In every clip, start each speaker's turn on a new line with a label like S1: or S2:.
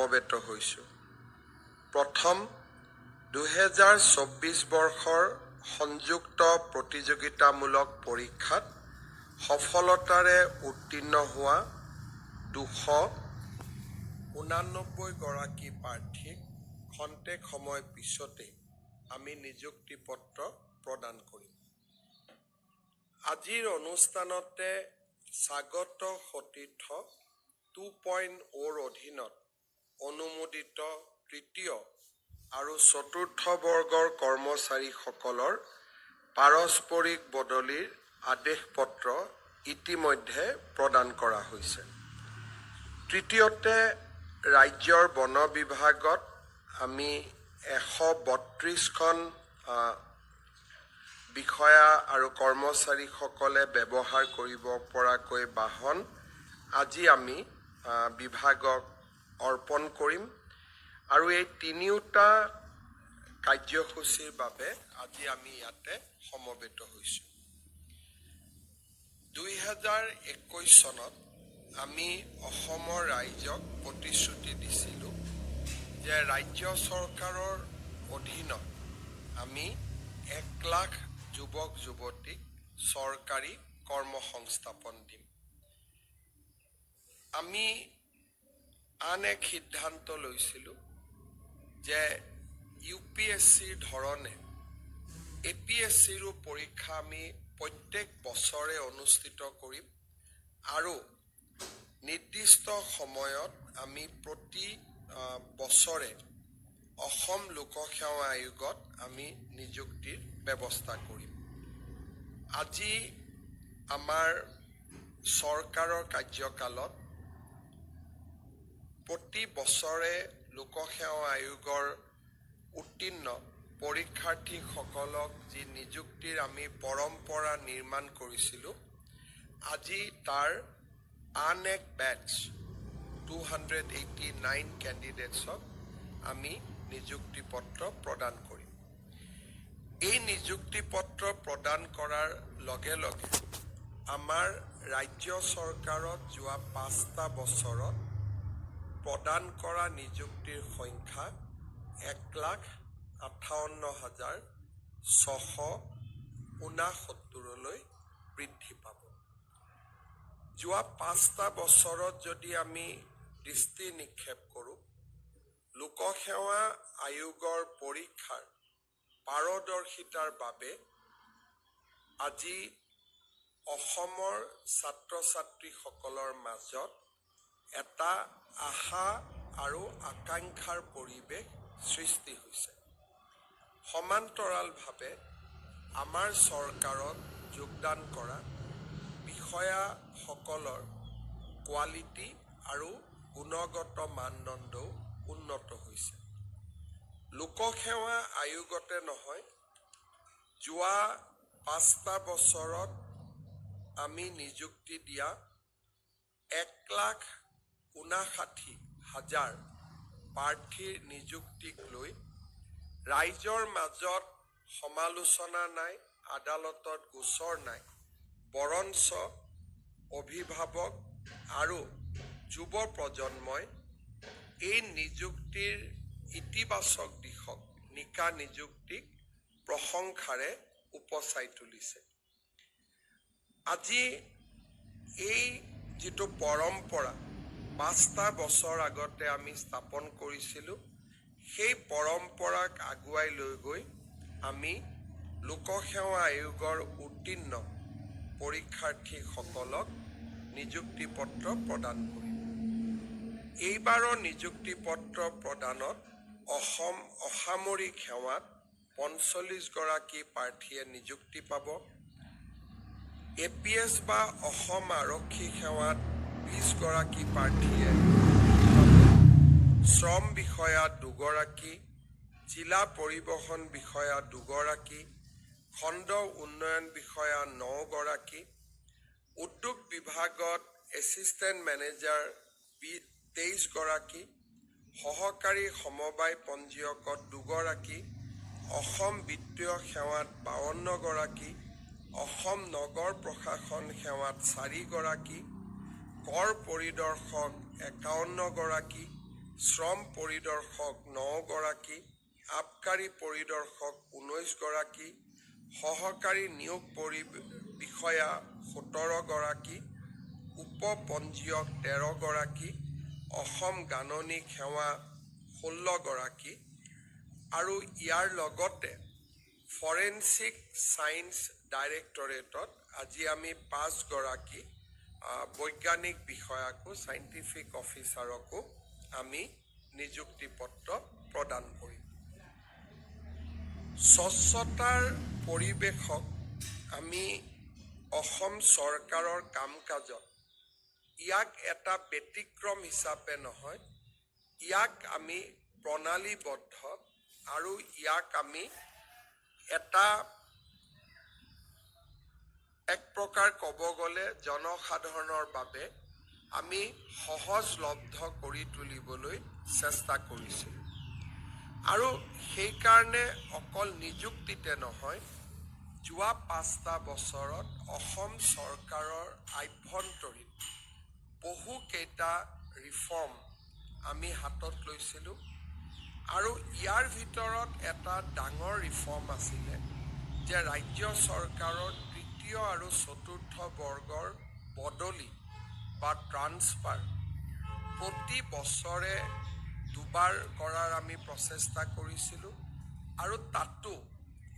S1: সমবেত হৈছোঁ। প্ৰথম 2024 বৰ্ষৰ সংযুক্ত প্ৰতিযোগিতামূলক পৰীক্ষাত সফলতাৰে উত্তীৰ্ণ হোৱা 289 গৰাকী প্ৰাৰ্থীক খন্তেক সময় পিছতে আমি নিযুক্তি পত্ৰ প্ৰদান কৰিম। আজিৰ অনুষ্ঠানতে স্বাগত সতীৰ্থ 2.0 অধীনত অনুমোদিত তৃতীয় আৰু চতুৰ্থ বৰ্গৰ কৰ্মচাৰীসকলৰ পাৰস্পৰিক বদলিৰ আদেশপত্ৰ ইতিমধ্যে প্ৰদান কৰা হৈছে। তৃতীয়তে ৰাজ্যৰ বন বিভাগত আমি 132খন বিষয়া আৰু কৰ্মচাৰীসকলে ব্যৱহাৰ কৰিব পৰাকৈ বাহন আজি আমি বিভাগক অৰ্পণ কৰিম আৰু এই তিনিওটা কাৰ্যসূচীৰ বাবে আজি আমি ইয়াতে সমবেত হৈছোঁ। 2021 চনত আমি অসমৰ ৰাইজক প্ৰতিশ্ৰুতি দিছিলোঁ যে ৰাজ্য চৰকাৰৰ অধীনত আমি 1 লাখ যুৱক যুৱতীক চৰকাৰী কৰ্মসংস্থাপন দিম। আমি আন এক সিদ্ধান্ত লৈছিলোঁ যে UPSCৰ ধৰণে APSCৰো পৰীক্ষা আমি প্ৰত্যেক বছৰে অনুষ্ঠিত কৰিম আৰু নিৰ্দিষ্ট সময়ত আমি প্ৰতি বছৰে অসম লোকসেৱা আয়োগত আমি নিযুক্তিৰ ব্যৱস্থা কৰিম। আজি আমাৰ চৰকাৰৰ কাৰ্যকালত প্ৰতি বছৰে লোকসেৱা আয়োগৰ উত্তীৰ্ণ পৰীক্ষাৰ্থীসকলক যি নিযুক্তিৰ আমি পৰম্পৰা নিৰ্মাণ কৰিছিলোঁ, আজি তাৰ আন এক বেটছ 289 কেণ্ডিডেটছক আমি নিযুক্তি পত্ৰ প্ৰদান কৰিম। এই নিযুক্তি পত্ৰ প্ৰদান কৰাৰ লগে লগে আমাৰ ৰাজ্য চৰকাৰত যোৱা 5টা বছৰত প্ৰদান কৰা নিযুক্তিৰ সংখ্যা 1,58,669লৈ বৃদ্ধি পাব। যোৱা 5টা বছৰত যদি আমি দৃষ্টি নিক্ষেপ কৰোঁ, লোকসেৱা আয়োগৰ পৰীক্ষাৰ পাৰদৰ্শিতাৰ বাবে আজি অসমৰ ছাত্ৰ ছাত্ৰীসকলৰ মাজত এটা আশা আৰু আকাংক্ষাৰ পৰিৱেশ সৃষ্টি হৈছে। সমান্তৰালভাৱে আমাৰ চৰকাৰত যোগদান কৰা বিষয়াসকলৰ কোৱালিটি আৰু গুণগত মানদণ্ডও উন্নত হৈছে। লোকসেৱা আয়োগতে নহয়, যোৱা 5টা বছৰত আমি নিযুক্তি দিয়া 1,59,000 প্ৰাৰ্থীৰ নিযুক্তিক লৈ ৰাইজৰ মাজত সমালোচনা নাই, আদালতত গোচৰ নাই, বৰঞ্চ অভিভাৱক আৰু যুৱ প্ৰজন্মই এই নিযুক্তিৰ ইতিবাচক দিশক নিকা নিযুক্তিক প্ৰশংসাৰে উপচাই তুলিছে। আজি এই যিটো পৰম্পৰা 5টা বছৰ আগতে আমি স্থাপন কৰিছিলোঁ, সেই পৰম্পৰাক আগুৱাই লৈ গৈ আমি লোকসেৱা আয়োগৰ উত্তীৰ্ণ পৰীক্ষাৰ্থীসকলক নিযুক্তি পত্ৰ প্ৰদান কৰিম। এইবাৰৰ নিযুক্তি পত্ৰ প্ৰদানত অসম অসামৰিক সেৱাত 45 গৰাকী প্ৰাৰ্থীয়ে নিযুক্তি পাব। APS বা অসম আৰক্ষী সেৱাত 20 গৰাকী প্ৰাৰ্থীয়ে শ্ৰম বিষয়া 2 গৰাকী, জিলা পৰিবহণ বিষয়া 2 গৰাকী, খণ্ড উন্নয়ন বিষয়া 9 গৰাকী, উদ্যোগ বিভাগত এছিষ্টেণ্ট মেনেজাৰ 23 গৰাকী, সহকাৰী সমবায় পঞ্জীয়কত 2 গৰাকী, অসম বিত্তীয় সেৱাত 52 গৰাকী, অসম নগৰ প্ৰশাসন সেৱাত 4 গৰাকী, কৰ পৰিদৰ্শক 51 গৰাকী, শ্ৰম পৰিদৰ্শক 9 গৰাকী, আবকাৰী পৰিদৰ্শক 19 গৰাকী, সহকাৰী নিয়োগ বিষয়া 17 গৰাকী, উপপঞ্জীয়ক 13 গৰাকী, অসম গাণনিক সেৱা 16 গৰাকী আৰু ইয়াৰ লগতে ফৰেনচিক ছায়েন্স ডাইৰেক্টৰেটত আজি আমি 5 গৰাকী বৈজ্ঞানিক বিষয়াকো চাইণ্টিফিক অফিচাৰকো আমি নিযুক্তি পত্ৰ প্ৰদান কৰিম। স্বচ্ছতাৰ পৰিৱেশক আমি অসম চৰকাৰৰ কাম কাজত ইয়াক এটা ব্যতিক্ৰম হিচাপে নহয়, ইয়াক আমি প্ৰণালীবদ্ধ আৰু ইয়াক আমি এক প্ৰকাৰ ক'ব গ'লে জনসাধাৰণৰ বাবে আমি সহজলব্ধ কৰি তুলিবলৈ চেষ্টা কৰিছিলোঁ। আৰু সেইকাৰণে অকল নিযুক্তিতে নহয়, যোৱা 5টা বছৰত অসম চৰকাৰৰ আভ্যন্তৰীণ বহুকেইটা ৰিফৰ্ম আমি হাতত লৈছিলোঁ আৰু ইয়াৰ ভিতৰত এটা ডাঙৰ ৰিফৰ্ম আছিলে যে ৰাজ্য চৰকাৰৰ তৃতীয় আৰু চতুৰ্থ বৰ্গৰ বদলি বা ট্ৰান্সফাৰ প্ৰতি বছৰে 2বাৰ কৰাৰ আমি প্ৰচেষ্টা কৰিছিলোঁ আৰু তাতো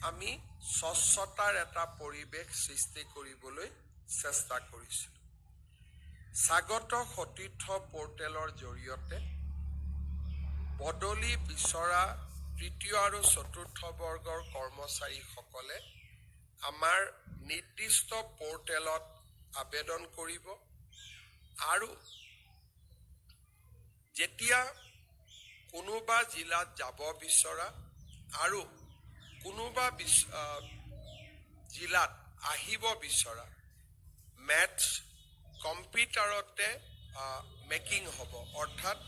S1: আমি স্বচ্ছতাৰ এটা পৰিৱেশ সৃষ্টি কৰিবলৈ চেষ্টা কৰিছিলোঁ। স্বাগত সতীৰ্থ পৰ্টেলৰ জৰিয়তে বদলি বিচৰা তৃতীয় আৰু চতুৰ্থ বৰ্গৰ কৰ্মচাৰীসকলে আমাৰ নিৰ্দিষ্ট পৰ্টেলত আবেদন কৰিব আৰু যেতিয়া কোনোবা জিলাত যাব বিচৰা আৰু কোনোবা জিলাত আহিব বিচৰা মেথছ কম্পিউটাৰতে মেকিং হ'ব, অৰ্থাৎ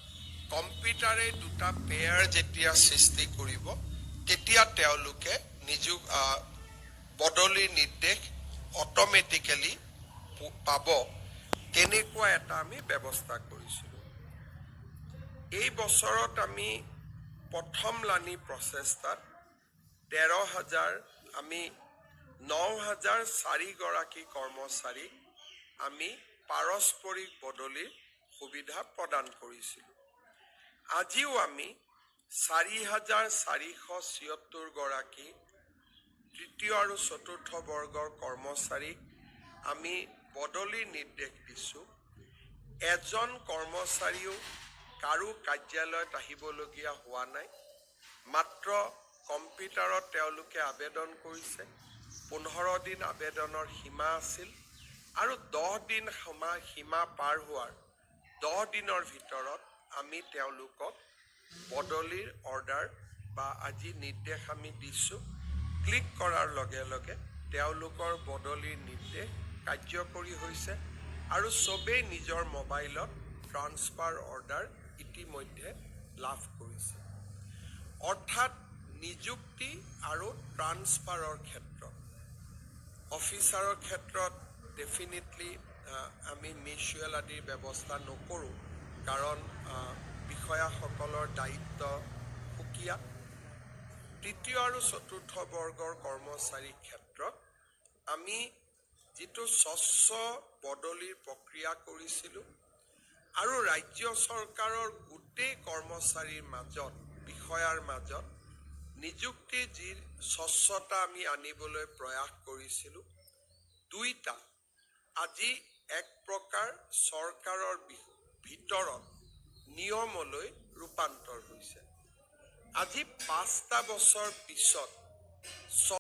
S1: কম্পিউটাৰে দুটা পেয়াৰ যেতিয়া সৃষ্টি কৰিব তেতিয়া তেওঁলোকে বদলিৰ নিৰ্দেশ অট'মেটিকেলি পাব, তেনেকুৱা এটা আমি ব্যৱস্থা কৰিছিলোঁ। এই বছৰত আমি প্ৰথম লানি প্ৰচেষ্টাত 13,000 আমি 9,004 গৰাকী কৰ্মচাৰীক আমি পাৰস্পৰিক বদলিৰ সুবিধা প্ৰদান কৰিছিলোঁ। আজিও আমি 4,476 গৰাকী তৃতীয় আৰু চতুৰ্থ বৰ্গৰ কৰ্মচাৰীক আমি বদলিৰ নিৰ্দেশ দিছোঁ। এজন কৰ্মচাৰীও কাৰো কাৰ্যালয়ত আহিবলগীয়া হোৱা নাই, মাত্ৰ কম্পিউটাৰত তেওঁলোকে আবেদন কৰিছে। 15 দিন আবেদনৰ সীমা আছিল আৰু 10 দিন সীমা পাৰ হোৱাৰ 10 দিনৰ ভিতৰত আমি তেওঁলোকক বদলিৰ অৰ্ডাৰ বা আজি নিৰ্দেশ আমি দিছোঁ। ক্লিক কৰাৰ লগে লগে তেওঁলোকৰ বদলিৰ নিৰ্দেশ কাৰ্যকৰী হৈছে আৰু চবেই নিজৰ মোবাইলত ট্ৰান্সফাৰ অৰ্ডাৰ ইতিমধ্যে লাভ কৰিছে। অৰ্থাৎ নিযুক্তি আৰু ট্ৰান্সফাৰৰ ক্ষেত্ৰত অফিচাৰৰ ক্ষেত্ৰত ডেফিনেটলি আমি মিউচুৱেল আদিৰ ব্যৱস্থা নকৰোঁ, কাৰণ বিষয়াসকলৰ দায়িত্ব সুকীয়া। তৃতীয় আৰু চতুৰ্থ বৰ্গৰ কৰ্মচাৰীৰ ক্ষেত্ৰত আমি যিটো স্বচ্ছ বদলিৰ প্ৰক্ৰিয়া কৰিছিলোঁ আৰু ৰাজ্য চৰকাৰৰ গোটেই কৰ্মচাৰীৰ মাজত বিষয়াৰ মাজত নিযুক্তিৰ যি স্বচ্ছতা আমি আনিবলৈ প্ৰয়াস কৰিছিলোঁ, দুইটা আজি এক প্ৰকাৰ চৰকাৰৰ ভিতৰত নিয়মলৈ ৰূপান্তৰ হৈছে। আজি 5টা বছৰ পিছত